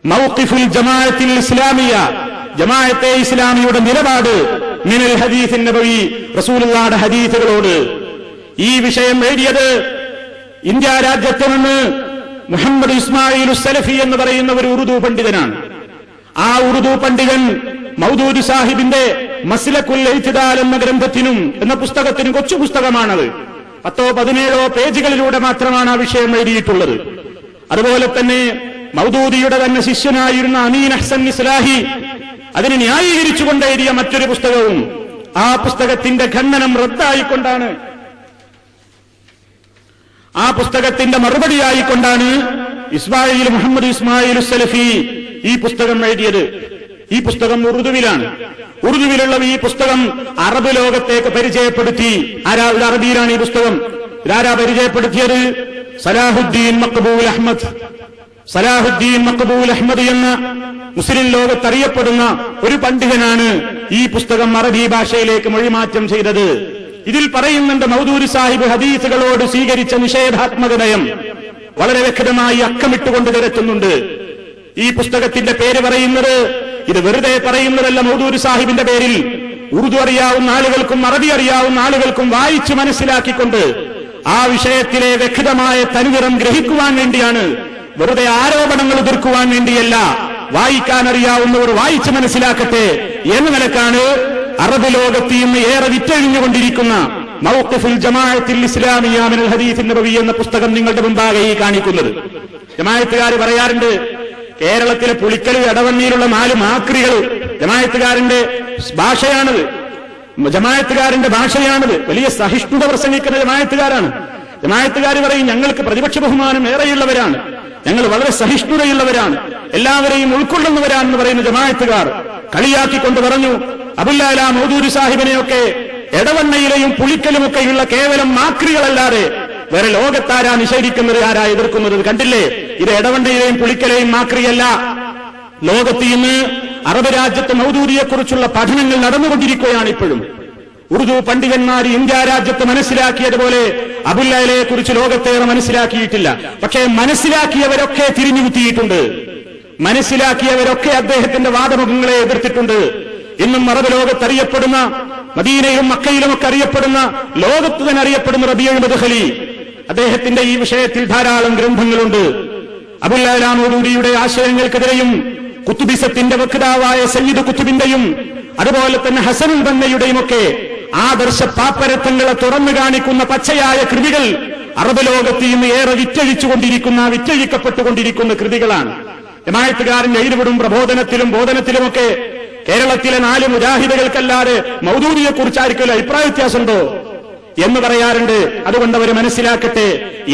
മൗഖിഫുൽ ജമാഅത്തിൽ ഇസ്ലാമിയ, ജമാഅത്തെ ഇസ്ലാമിയുടെ നിലപാട് മിനൽ ഹദീസിൻ നബവി, റസൂലുള്ളാഹിയുടെ ഹദീസുകളോട്. ഈ വിഷയം എഴുതിയത് ഇന്ത്യ രാജ്യത്ത് നിന്ന് മുഹമ്മദ് ഇസ്മായിൽ സലഫി എന്ന് പറയുന്ന ഒരു ഉറുദു പണ്ഡിതനാണ്. ആ ഉറുദു പണ്ഡിതൻ മൗദൂദി സാഹിബിന്റെ മസ്ലക്കുൽ ഇഅ്തിദാൽ എന്ന ഗ്രന്ഥത്തിനും എന്ന പുസ്തകത്തിനും കൊച്ചു പുസ്തകമാണത്. 10-17 പേജുകളിലൂടെ മാത്രമാണ് ആ വിഷയം എഴുതിയിട്ടുള്ളത്. അതുപോലെ തന്നെ മൗദൂദിയുടെ തന്നെ ശിഷ്യനായിരുന്ന അമീൻ അഹ്സൻ ഇസ്ലാഹി അതിനെ ന്യായീകരിച്ചുകൊണ്ട് എഴുതിയ മറ്റൊരു പുസ്തകവും, ആ പുസ്തകത്തിന്റെ ഖണ്ഡനം റദ്ദായിക്കൊണ്ടാണ്, ആ പുസ്തകത്തിന്റെ മറുപടിയായിക്കൊണ്ടാണ് മുഹമ്മദ് ഇസ്മായിൽ സലഫി ഈ പുസ്തകം എഴുതിയത്. ഈ പുസ്തകം ഉറുദുവിലാണ്. ഉറുദുവിലുള്ള ഈ പുസ്തകം അറബ് ലോകത്തേക്ക് പരിചയപ്പെടുത്തി. അറബിയിലാണ് ഈ പുസ്തകം. ഇതാരാ പരിചയപ്പെടുത്തിയത്? സലാഹുദ്ദീൻ മഖ്ബൂൽ അഹ്മദ്. സലാഹുദ്ദീൻ മഖ്ബൂൽ അഹ്മദ് എന്ന മുസ്ലിം ലോകത്തറിയപ്പെടുന്ന ഒരു പണ്ഡിതനാണ് ഈ പുസ്തകം അറബി ഭാഷയിലേക്ക് മൊഴിമാറ്റം ചെയ്തത്. ഇതിൽ പറയുന്നുണ്ട്, മൗദൂദി സാഹിബ് ഹദീസുകളോട് സ്വീകരിച്ച നിഷേധാത്മക നയം വളരെ വ്യക്തമായി അക്കമിട്ടുകൊണ്ട് നിരത്തുന്നുണ്ട്. ഈ പുസ്തകത്തിന്റെ പേര് പറയുന്നത്, ഇത് വെറുതെ പറയുന്നതല്ല, മൗദൂദി സാഹിബിന്റെ പേരിൽ ഉറുദു അറിയാവുന്ന ആളുകൾക്കും അറബി അറിയാവുന്ന ആളുകൾക്കും വായിച്ചു മനസ്സിലാക്കിക്കൊണ്ട് ആ വിഷയത്തിലെ വ്യക്തമായ തനുനിറം ഗ്രഹിക്കുവാൻ വേണ്ടിയാണ്, വെറുതെ ആരോപണങ്ങൾ എതിർക്കുവാൻ വേണ്ടിയല്ല. വായിക്കാൻ അറിയാവുന്നവർ വായിച്ചു മനസ്സിലാക്കട്ടെ എന്ന നിലക്കാണ് അറബ് ലോകത്ത് ഇന്ന് ഏറെ വിറ്റഴിഞ്ഞുകൊണ്ടിരിക്കുന്ന മൗഖിഫുൽ ജമാഅത്തിൽ ഇസ്ലാമിയ മിനൽ ഹദീസിൻ നബവി എന്ന പുസ്തകം നിങ്ങളുടെ മുമ്പാകെ ഈ കാണിക്കുന്നത്. ജമാഅത്തുകാർ പറയാറുണ്ട്, കേരളത്തിലെ പുളിക്കൽ എടവണ്ണയിലുള്ള 4 മാക്രികൾ ജമാഅത്തുകാരന്റെ ഭാഷയാണത്, ജമാഅത്തുകാരന്റെ ഭാഷയാണത്. വലിയ സഹിഷ്ണുത പ്രസംഗിക്കുന്ന ജമാഅത്തുകാരാണ്. ജമാഅത്തുകാർ പറയും, ഞങ്ങൾക്ക് പ്രതിപക്ഷ ബഹുമാനം ഏറെയുള്ളവരാണ്, ഞങ്ങൾ വളരെ സഹിഷ്ണുതയുള്ളവരാണ്, എല്ലാവരെയും ഉൾക്കൊള്ളുന്നവരാണെന്ന് പറയുന്ന ജമാഅത്തുകാർ കളിയാക്കിക്കൊണ്ട് പറഞ്ഞു, അബുൽ മൗദൂദി സാഹിബിനെയൊക്കെ എടവണ്ണയിലെയും പുളിക്കലുമൊക്കെയുള്ള കേവലം മാക്രികളല്ലാതെ വേറെ ലോകത്താരാ നിഷേധിക്കുന്നത്, ആരാ എതിർക്കുന്നത്? കണ്ടില്ലേ, ഇത് എടവണ്ണയിലെയും പുളിക്കലെയും മാക്രിയല്ല. ലോകത്ത് ഇന്ന് അറബ് രാജ്യത്ത് മൗദൂദിയെക്കുറിച്ചുള്ള പഠനങ്ങൾ നടന്നുകൊണ്ടിരിക്കുകയാണ്. ഇപ്പോഴും ഉറുദു പണ്ഡിതന്മാർ ഇന്ത്യ രാജ്യത്ത് മനസ്സിലാക്കിയതുപോലെ അബുല്ലയെ കുറിച്ച് ലോകത്തേറെ മനസ്സിലാക്കിയിട്ടില്ല. പക്ഷേ മനസ്സിലാക്കിയവരൊക്കെ തിരിഞ്ഞുകുത്തിയിട്ടുണ്ട്. മനസ്സിലാക്കിയവരൊക്കെ അദ്ദേഹത്തിന്റെ വാദമുഖങ്ങളെ എതിർത്തിട്ടുണ്ട്. ഇന്നും അറബ് ലോകത്തറിയപ്പെടുന്ന, മദീനയിലും മക്കയിലുമൊക്കെ അറിയപ്പെടുന്ന, ലോകത്ത് തന്നെ അറിയപ്പെടുന്ന റബീഉൽ മദ്ഖലി, അദ്ദേഹത്തിന്റെ ഈ വിഷയത്തിൽ ധാരാളം ഗ്രന്ഥങ്ങളുണ്ട്. അബുൽ അലാ മൗദൂദിയുടെ ആശയങ്ങൾക്കെതിരെയും കുത്തുബിസത്തിന്റെ വക്താവായ സയ്യിദ് കുത്തുബിന്റെയും അതുപോലെ തന്നെ ഹസനുൽ ബന്നയുടെയും ഒക്കെ ആദർശ പാപ്പരത്വങ്ങളെ തുറന്നു കാണിക്കുന്ന പച്ചയായ കൃതികൾ അറബ് ലോകത്ത് ഇന്ന് ഏറെ വിറ്റഴിക്കപ്പെട്ടുകൊണ്ടിരിക്കുന്ന കൃതികളാണ്. ജമാഅത്തുകാരന്റെ എഴുതുവിടും പ്രബോധനത്തിലും ബോധനത്തിലുമൊക്കെ കേരളത്തിലെ 4 മുജാഹിദുകൾക്കല്ലാതെ മൗദൂദിയെക്കുറിച്ചായിരിക്കും അഭിപ്രായ വ്യത്യാസമുണ്ടോ എന്ന് പറയാറുണ്ട്. അതുകൊണ്ട് അവർ മനസ്സിലാക്കട്ടെ,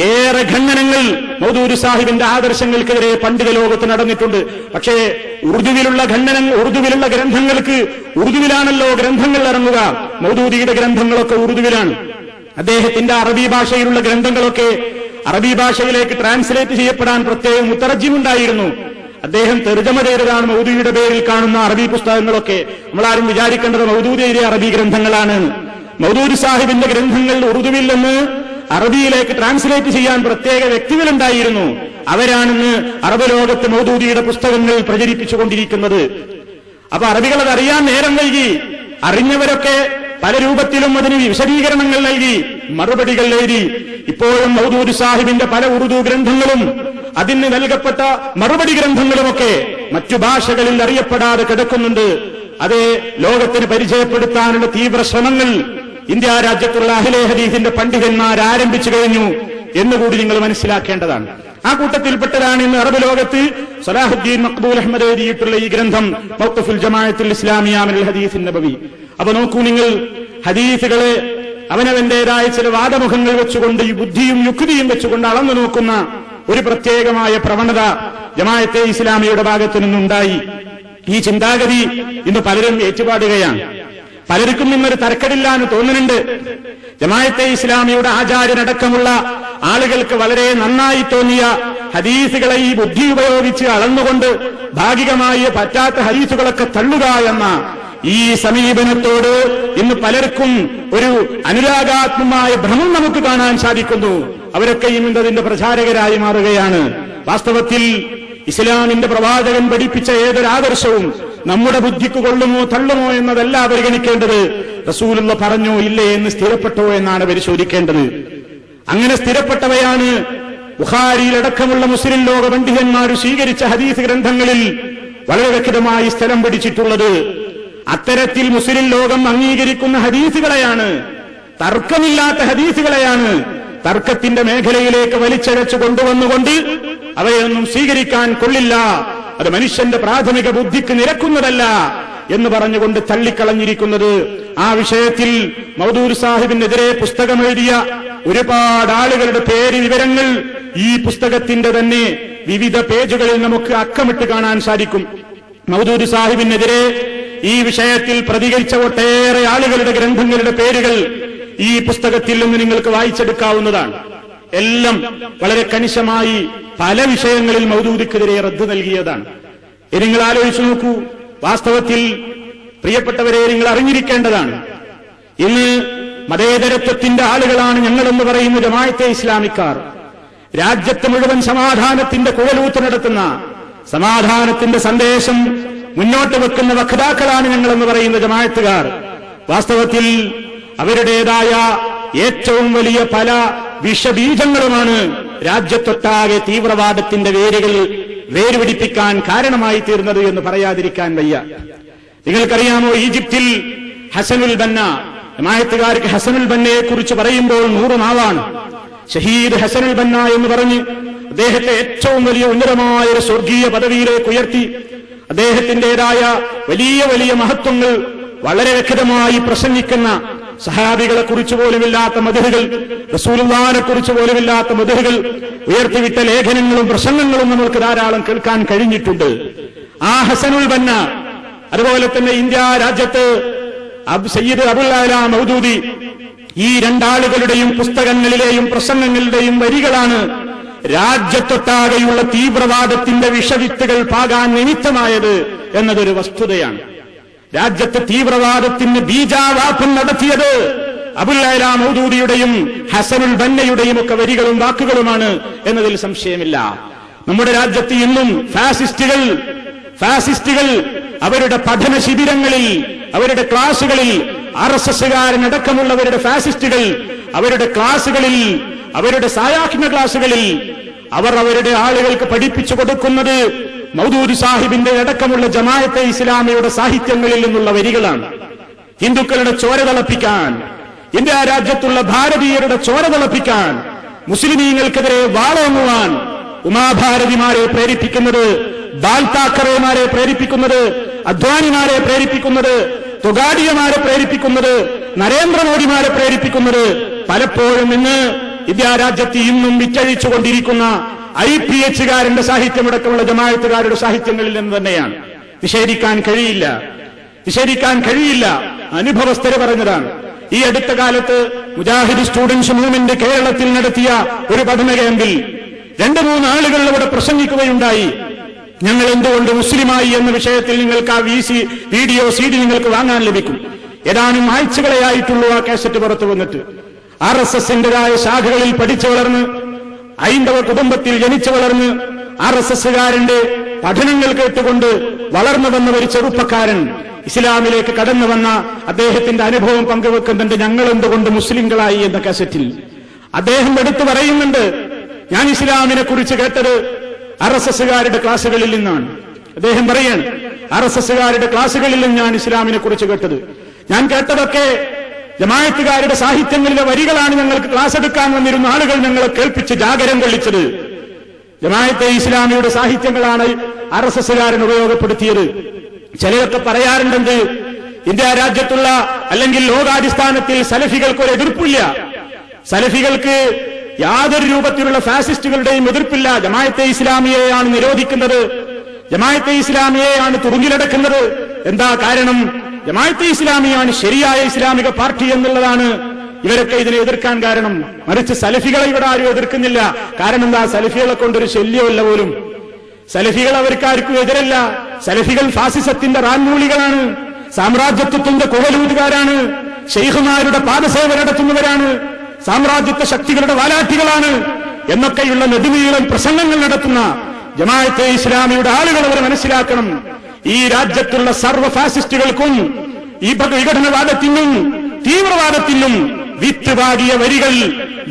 ഏറെ ഖണ്ഡനങ്ങൾ മൗദൂദി സാഹിബിന്റെ ആദർശങ്ങൾക്കെതിരെ പണ്ഡിത ലോകത്ത് നടന്നിട്ടുണ്ട്. പക്ഷേ ഉറുദുവിലുള്ള ഗ്രന്ഥങ്ങൾക്ക്, ഉറുദുവിലാണല്ലോ ഗ്രന്ഥങ്ങൾ ഇറങ്ങുക. മൗദൂദിയുടെ ഗ്രന്ഥങ്ങളൊക്കെ ഉറുദുവിലാണ്. അദ്ദേഹത്തിന്റെ അറബി ഭാഷയിലുള്ള ഗ്രന്ഥങ്ങളൊക്കെ അറബി ഭാഷയിലേക്ക് ട്രാൻസ്ലേറ്റ് ചെയ്യപ്പെടാൻ പ്രത്യേകം മുത്തറജ്ജിമുണ്ടായിരുന്നു. അദ്ദേഹം തർജമ ചെയ്തതാണ് മൗദൂദിയുടെ പേരിൽ കാണുന്ന അറബി പുസ്തകങ്ങളൊക്കെ. നമ്മളാരും വിചാരിക്കേണ്ടത് മൗദൂദിയുടെ അറബി ഗ്രന്ഥങ്ങളാണ്. മൗദൂദി സാഹിബിന്റെ ഗ്രന്ഥങ്ങൾ ഉറുദുവിൽ നിന്ന് അറബിയിലേക്ക് ട്രാൻസ്ലേറ്റ് ചെയ്യാൻ പ്രത്യേക വ്യക്തികളുണ്ടായിരുന്നു. അവരാണെന്ന് അറബ് ലോകത്ത് മൗദൂദിയുടെ പുസ്തകങ്ങൾ പ്രചരിപ്പിച്ചുകൊണ്ടിരിക്കുന്നത്. അപ്പൊ അറബികൾ അത് അറിയാൻ നേരം നൽകി. അറിഞ്ഞവരൊക്കെ പല രൂപത്തിലും അതിന് വിശദീകരണങ്ങൾ നൽകി, മറുപടികൾ എഴുതി. ഇപ്പോഴും മൗദൂദി സാഹിബിന്റെ പല ഉറുദു ഗ്രന്ഥങ്ങളും അതിന് നൽകപ്പെട്ട മറുപടി ഗ്രന്ഥങ്ങളുമൊക്കെ മറ്റു ഭാഷകളിൽ അറിയപ്പെടാതെ കിടക്കുന്നുണ്ട്. അത് ലോകത്തിന് പരിചയപ്പെടുത്താനുള്ള തീവ്ര ശ്രമങ്ങൾ ഇന്ത്യ രാജ്യത്തുള്ള അഹ്ലെ ഹദീസിന്റെ പണ്ഡിതന്മാർ ആരംഭിച്ചു കഴിഞ്ഞു എന്നുകൂടി നിങ്ങൾ മനസ്സിലാക്കേണ്ടതാണ്. ആ കൂട്ടത്തിൽപ്പെട്ടതാണ് ഇന്ന് അറബ് ലോകത്ത് സലാഹുദ്ദീൻ മഖ്ബൂൽ അഹ്മദ് എഴുതിയിട്ടുള്ള ഈ ഗ്രന്ഥം മൗഖിഫുൽ ജമാഅത്തുൽ ഇസ്ലാമിയ മിനൽ ഹദീസിൻ നബവി. അപ്പൊ നോക്കൂ നിങ്ങൾ, ഹദീസുകളെ അവനവന്റേതായ ചില വാദമുഖങ്ങൾ വെച്ചുകൊണ്ട്, ഈ ബുദ്ധിയും യുക്തിയും വെച്ചുകൊണ്ട് അളന്നു നോക്കുന്ന ഒരു പ്രത്യേകമായ പ്രവണത ജമാഅത്തെ ഇസ്ലാമിയുടെ ഭാഗത്തു നിന്നുണ്ടായി. ഈ ചിന്താഗതി ഇന്ന് പലരും ഏറ്റുപാടുകയാണ്. പലർക്കും ഇന്നൊരു തരക്കേടില്ലാന്ന് തോന്നുന്നുണ്ട്. ജമാഅത്തെ ഇസ്ലാമിയുടെ ആചാര്യനടക്കമുള്ള ആളുകൾക്ക് വളരെ നന്നായി തോന്നിയ ഹദീസുകളെ ഈ ബുദ്ധി ഉപയോഗിച്ച് അളന്നുകൊണ്ട് ഭാഗികമായി പറ്റാത്ത ഹദീസുകളൊക്കെ തള്ളുക എന്ന ഈ സമീപനത്തോട് ഇന്ന് പലർക്കും ഒരു അനുരാഗാത്മകമായ ഭ്രമം നമുക്ക് കാണാൻ സാധിക്കുന്നു. അവരൊക്കെ ഇന്ന് അതിന്റെ പ്രചാരകരായി മാറുകയാണ്. വാസ്തവത്തിൽ ഇസ്ലാമിന്റെ പ്രവാചകൻ പഠിപ്പിച്ച ഏതൊരാദർശവും നമ്മുടെ ബുദ്ധിക്ക് കൊള്ളുമോ തള്ളുമോ എന്നതല്ല പരിഗണിക്കേണ്ടത്. റസൂലുള്ള പറഞ്ഞോ ഇല്ലേ എന്ന് സ്ഥിരപ്പെട്ടോ എന്നാണ് പരിശോധിക്കേണ്ടത്. അങ്ങനെ സ്ഥിരപ്പെട്ടവയാണ് ബുഖാരിയിലടക്കമുള്ള മുസ്ലിം ലോക പണ്ഡിതന്മാർ സ്വീകരിച്ച ഹദീസ് ഗ്രന്ഥങ്ങളിൽ വളരെ വ്യക്തമായി സ്ഥലം പിടിച്ചിട്ടുള്ളത്. അത്തരത്തിൽ മുസ്ലിം ലോകം അംഗീകരിക്കുന്ന ഹദീസുകളെയാണ്, തർക്കമില്ലാത്ത ഹദീസുകളെയാണ് തർക്കത്തിന്റെ മേഖലയിലേക്ക് വലിച്ചഴച്ചു കൊണ്ടുവന്നുകൊണ്ട് അവയൊന്നും സ്വീകരിക്കാൻ കൊള്ളില്ല, അത് മനുഷ്യന്റെ പ്രാഥമിക ബുദ്ധിക്ക് നിരക്കുന്നതല്ല എന്ന് പറഞ്ഞുകൊണ്ട് തള്ളിക്കളഞ്ഞിരിക്കുന്നത്. ആ വിഷയത്തിൽ മൗദൂദ് സാഹിബിനെതിരെ പുസ്തകമെഴുതിയ ഒരുപാട് ആളുകളുടെ പേര് വിവരങ്ങൾ ഈ പുസ്തകത്തിന്റെ തന്നെ വിവിധ പേജുകളിൽ നമുക്ക് അക്കമിട്ട് കാണാൻ സാധിക്കും. മൗദൂദ് സാഹിബിനെതിരെ ഈ വിഷയത്തിൽ പ്രതികരിച്ച ഒട്ടേറെ ആളുകളുടെ ഗ്രന്ഥങ്ങളുടെ പേരുകൾ ഈ പുസ്തകത്തിൽ നിന്ന് നിങ്ങൾക്ക് വായിച്ചെടുക്കാവുന്നതാണ്. എല്ലാം വളരെ കണിശമായി പല വിഷയങ്ങളിൽ മൗദൂദിക്കെതിരെ റദ്ദ് നൽകിയതാണ്. നിങ്ങൾ ആലോചിച്ചു നോക്കൂ. വാസ്തവത്തിൽ പ്രിയപ്പെട്ടവരെ, നിങ്ങൾ അറിഞ്ഞിരിക്കേണ്ടതാണ്, ഇന്ന് മതേതരത്വത്തിന്റെ ആളുകളാണ് ഞങ്ങളെന്ന് പറയുന്ന ജമാഅത്തെ ഇസ്ലാമിക്കാർ. രാജ്യത്ത് മുഴുവൻ സമാധാനത്തിന്റെ കുഴലൂത്ത് നടത്തുന്ന, സമാധാനത്തിന്റെ സന്ദേശം മുന്നോട്ട് വെക്കുന്ന വക്താക്കളാണ് ഞങ്ങളെന്ന് പറയുന്ന ജമാഅത്തുകാർ. വാസ്തവത്തിൽ അവരുടേതായ ഏറ്റവും വലിയ പല വിഷബീജങ്ങളുമാണ് രാജ്യത്തൊട്ടാകെ തീവ്രവാദത്തിന്റെ വേരുപിടിപ്പിക്കാൻ കാരണമായി തീർന്നത് എന്ന് പറയാതിരിക്കാൻ വയ്യ. നിങ്ങൾക്കറിയാമോ, ഈജിപ്തിൽ ഹസനുൽ ബന്ന, ജമാഅത്തുകാർക്ക് ഹസനുൽ ബന്നയെ കുറിച്ച് പറയുമ്പോൾ 100 നാവാണ്. ഷഹീദ് ഹസനുൽ ബന്ന എന്ന് പറഞ്ഞ് അദ്ദേഹത്തെ ഏറ്റവും വലിയ ഉന്നതമായ ഒരു സ്വർഗീയ പദവിയിലേക്ക് ഉയർത്തി അദ്ദേഹത്തിന്റേതായ വലിയ വലിയ മഹത്വങ്ങൾ വളരെ വ്യക്തമായി പ്രസംഗിക്കുന്ന, സഹാബികളെ കുറിച്ച് പോലുമില്ലാത്ത മദ്ഹുകൾ, റസൂലുള്ളാഹിനെ കുറിച്ച് പോലുമില്ലാത്ത മദ്ഹുകൾ ഉയർത്തിവിട്ട ലേഖനങ്ങളും പ്രസംഗങ്ങളും നമുക്ക് ധാരാളം കേൾക്കാൻ കഴിഞ്ഞിട്ടുണ്ട്. ആ ഹസനുൽ ബന്ന, അതുപോലെ തന്നെ ഇന്ത്യ രാജ്യത്ത് സയ്യിദ് അബുൽ അഅ്ല മൗദൂദി, ഈ രണ്ടാളുകളുടെയും പുസ്തകങ്ങളിലെയും പ്രസംഗങ്ങളുടെയും വരികളാണ് രാജ്യത്തൊട്ടാകെയുള്ള തീവ്രവാദത്തിന്റെ വിഷവിത്തുകൾ പാകാൻ നിമിത്തമായത് എന്നതൊരു വസ്തുതയാണ്. രാജ്യത്ത് തീവ്രവാദത്തിന് ബീജാവാപം നടത്തിയത് അബുൽ അഅ്ല മൗദൂദിയുടെയും ഹസനുൽ ബന്നയുടെയും ഒക്കെ വരികളും വാക്കുകളുമാണ് എന്നതിൽ സംശയമില്ല. നമ്മുടെ രാജ്യത്ത് ഇന്നും ഫാസിസ്റ്റുകൾ അവരുടെ പഠന ശിബിരങ്ങളിൽ, അവരുടെ ക്ലാസുകളിൽ, RSSകാരനടക്കമുള്ളവരുടെ ഫാസിസ്റ്റുകൾ അവരുടെ ക്ലാസുകളിൽ, അവരുടെ സായാഹ്ന ക്ലാസുകളിൽ അവർ അവരുടെ ആളുകൾക്ക് പഠിപ്പിച്ചു കൊടുക്കുന്നത് മൗദൂദ് സാഹിബിന്റെ അടക്കമുള്ള ജമാഅത്തെ ഇസ്ലാമിയുടെ സാഹിത്യങ്ങളിൽ നിന്നുള്ള വരികളാണ്. ഹിന്ദുക്കളുടെ ചോര തിളപ്പിക്കാൻ, ഇന്ത്യ രാജ്യത്തുള്ള ഭാരതീയരുടെ ചോര തിളപ്പിക്കാൻ, മുസ്ലിമീങ്ങൾക്കെതിരെ വാളോങ്ങുവാൻ ഉമാഭാരതിമാരെ പ്രേരിപ്പിക്കുന്നത്, ബാൽ താക്കറേമാരെ പ്രേരിപ്പിക്കുന്നത്, അദ്വാനിമാരെ പ്രേരിപ്പിക്കുന്നത്, തൊഗാഡിയമാരെ പ്രേരിപ്പിക്കുന്നത്, നരേന്ദ്രമോദിമാരെ പ്രേരിപ്പിക്കുന്നത് പലപ്പോഴും ഇന്ന് ഇന്ത്യ രാജ്യത്ത് ഇന്നും വിറ്റഴിച്ചുകൊണ്ടിരിക്കുന്ന IPHകാരന്റെ സാഹിത്യമടക്കമുള്ള ജമാഅത്തുകാരുടെ സാഹിത്യങ്ങളിൽ നിന്ന് തന്നെയാണ്. നിഷേധിക്കാൻ കഴിയില്ല. അനുഭവസ്ഥര പറഞ്ഞതാണ്. ഈ അടുത്ത കാലത്ത് മുജാഹിദ് സ്റ്റുഡൻസ് മൂവ്മെന്റ് കേരളത്തിൽ നടത്തിയ ഒരു പഠന ക്യാമ്പിൽ 2-3 ആളുകൾ ഇവിടെ പ്രസംഗിക്കുകയുണ്ടായി. ഞങ്ങൾ എന്തുകൊണ്ട് മുസ്ലിമായി എന്ന വിഷയത്തിൽ നിങ്ങൾക്ക് ആ വീഡിയോ CD നിങ്ങൾക്ക് വാങ്ങാൻ ലഭിക്കും. ഏതാനും ആഴ്ചകളെയായിട്ടുള്ളൂ ആ കാസറ്റ് പുറത്തു വന്നിട്ട്. RSSന്റേതായ ശാഖകളിൽ പഠിച്ചു വളർന്ന്, ഹൈന്ദവ കുടുംബത്തിൽ ജനിച്ചു വളർന്ന്, RSSകാരന്റെ പഠനങ്ങൾ കേട്ടുകൊണ്ട് വളർന്നു വന്ന ഒരു ചെറുപ്പക്കാരൻ ഇസ്ലാമിലേക്ക് കടന്നു വന്ന അദ്ദേഹത്തിന്റെ അനുഭവം പങ്കുവെക്കുന്നുണ്ട്. ഞങ്ങൾ എന്തുകൊണ്ട് മുസ്ലിങ്ങളായി എന്ന കാസറ്റിൽ അദ്ദേഹം എടുത്തു പറയുന്നുണ്ട്, ഞാൻ ഇസ്ലാമിനെ കുറിച്ച് കേട്ടത് RSSകാരുടെ ക്ലാസുകളിൽ നിന്നാണ്. അദ്ദേഹം പറയാണ്, RSSകാരുടെ ക്ലാസുകളിൽ നിന്ന് ഞാൻ ഇസ്ലാമിനെ കുറിച്ച് കേട്ടത്. ഞാൻ കേട്ടതൊക്കെ ജമാഅത്തുകാരുടെ സാഹിത്യങ്ങളിലെ വരികളാണ്. ഞങ്ങൾക്ക് ക്ലാസ് എടുക്കാൻ വന്നിരുന്ന ആളുകൾ ഞങ്ങളെ കേൾപ്പിച്ച് ജാഗരം കൊള്ളിച്ചത്. ജമാഅത്തെ ഇസ്ലാമിയുടെ സാഹിത്യങ്ങളാണ് RSSകാരൻ ഉപയോഗപ്പെടുത്തിയത്. ചിലരൊക്കെ പറയാറുണ്ടെങ്കിൽ ഇന്ത്യ രാജ്യത്തുള്ള അല്ലെങ്കിൽ ലോകാടിസ്ഥാനത്തിൽ സലഫികൾക്ക് ഒരു എതിർപ്പില്ല, സലഫികൾക്ക് യാതൊരു രൂപത്തിലുള്ള ഫാസിസ്റ്റുകളുടെയും എതിർപ്പില്ല. ജമാഅത്തെ ഇസ്ലാമിയെയാണ് നിരോധിക്കുന്നത്, ജമാഅത്തെ ഇസ്ലാമിയെയാണ് തുറുങ്കിലടക്കുന്നത്. എന്താ കാരണം? ജമാഅത്തെ ഇസ്ലാമിയാണ് ശരിയായ ഇസ്ലാമിക പാർട്ടി എന്നുള്ളതാണ് ഇവരൊക്കെ ഇതിനെ എതിർക്കാൻ കാരണം. മറിച്ച് സലഫികളെ ഇവിടെ ആരും എതിർക്കുന്നില്ല. കാരണം എന്താ? സലഫികളെ കൊണ്ടൊരു ശല്യമല്ല പോലും. സലഫികൾ അവർക്കാർക്കും എതിരല്ല. സലഫികൾ ഫാസിസത്തിന്റെ റാൻമൂളികളാണ്, സാമ്രാജ്യത്വത്തിന്റെ കുഴലൂതുകാരാണ്, ശൈഖുമാരുടെ പാദസേവ നടത്തുന്നവരാണ്, സാമ്രാജ്യത്വ ശക്തികളുടെ വാലാട്ടികളാണ് എന്നൊക്കെയുള്ള നെടുനീളൻ പ്രസംഗങ്ങൾ നടത്തുന്ന ജമാഅത്തെ ഇസ്ലാമിയുടെ ആളുകൾ അവർ മനസ്സിലാക്കണം. ഈ രാജ്യത്തുള്ള സർവ്വ ഫാസിസ്റ്റുകൾക്കും ഈ വിഘടനവാദത്തിനും തീവ്രവാദത്തിനും വിത്ത് പാകിയ വരികൾ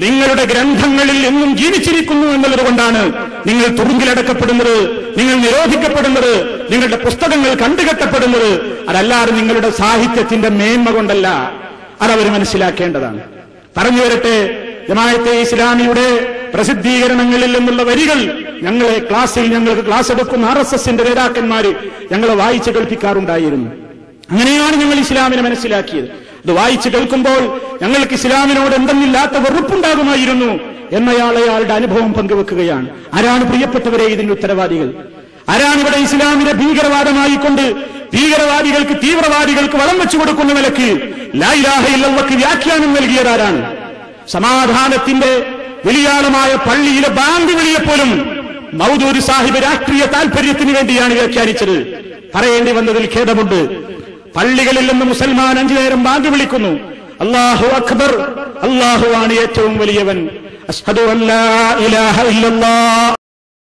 നിങ്ങളുടെ ഗ്രന്ഥങ്ങളിൽ എന്നും ജീവിച്ചിരിക്കുന്നു എന്നുള്ളതുകൊണ്ടാണ് നിങ്ങൾ തുറുങ്കിലടക്കപ്പെടുന്നത്, നിങ്ങൾ നിരോധിക്കപ്പെടുന്നത്, നിങ്ങളുടെ പുസ്തകങ്ങൾ കണ്ടുകെട്ടപ്പെടുന്നത്. അതല്ലാതെ നിങ്ങളുടെ സാഹിത്യത്തിന്റെ മേന്മ കൊണ്ടല്ല. അതവർ മനസ്സിലാക്കേണ്ടതാണ്. പറഞ്ഞു വരട്ടെ, ജമാഅത്തെ ഇസ്ലാമിയുടെ പ്രസിദ്ധീകരണങ്ങളിൽ നിന്നുള്ള വരികൾ ഞങ്ങൾക്ക് ക്ലാസ് എടുക്കുന്ന RSSന്റെ നേതാക്കന്മാര് ഞങ്ങളെ വായിച്ചു കേൾപ്പിക്കാറുണ്ടായിരുന്നു. അങ്ങനെയാണ് ഞങ്ങൾ ഇസ്ലാമിനെ മനസ്സിലാക്കിയത്. ഇത് വായിച്ചു കേൾക്കുമ്പോൾ ഞങ്ങൾക്ക് ഇസ്ലാമിനോട് എന്തെന്നില്ലാത്ത വെറുപ്പുണ്ടാകുമായിരുന്നു എന്നയാളുടെ അനുഭവം പങ്കുവെക്കുകയാണ്. ആരാണ് പ്രിയപ്പെട്ടവരെ ഇതിന്റെ ഉത്തരവാദികൾ? ആരാണ് ഇവിടെ ഇസ്ലാമിനെ ഭീകരവാദമായിക്കൊണ്ട് ഭീകരവാദികൾക്ക് തീവ്രവാദികൾക്ക് വളം വെച്ചു കൊടുക്കുന്ന നിലയ്ക്ക് ലാ ഇലാഹ ഇല്ലല്ലാഹ്ക്ക് വ്യാഖ്യാനം നൽകിയതാരാണ്? സമാധാനത്തിന്റെ വലിയാളമായ പള്ളിയിലെ ബാങ്ക് വിളിയെപ്പോലും മൗദൂദി സാഹിബ് രാഷ്ട്രീയ താൽപര്യത്തിന് വേണ്ടിയാണ് വ്യാഖ്യാനിച്ചത്. പറയേണ്ടി വന്നതിൽ ഖേദമുണ്ട്. പള്ളികളിൽ നിന്ന് മുസൽമാൻ 5 നേരം ബാങ്ക് വിളിക്കുന്നു. അല്ലാഹു അക്ബർ, അല്ലാഹുവാണ് ഏറ്റവും വലിയവൻ. അശ്ഹദു അല്ലാ ഇലാഹ ഇല്ലല്ലാഹ്.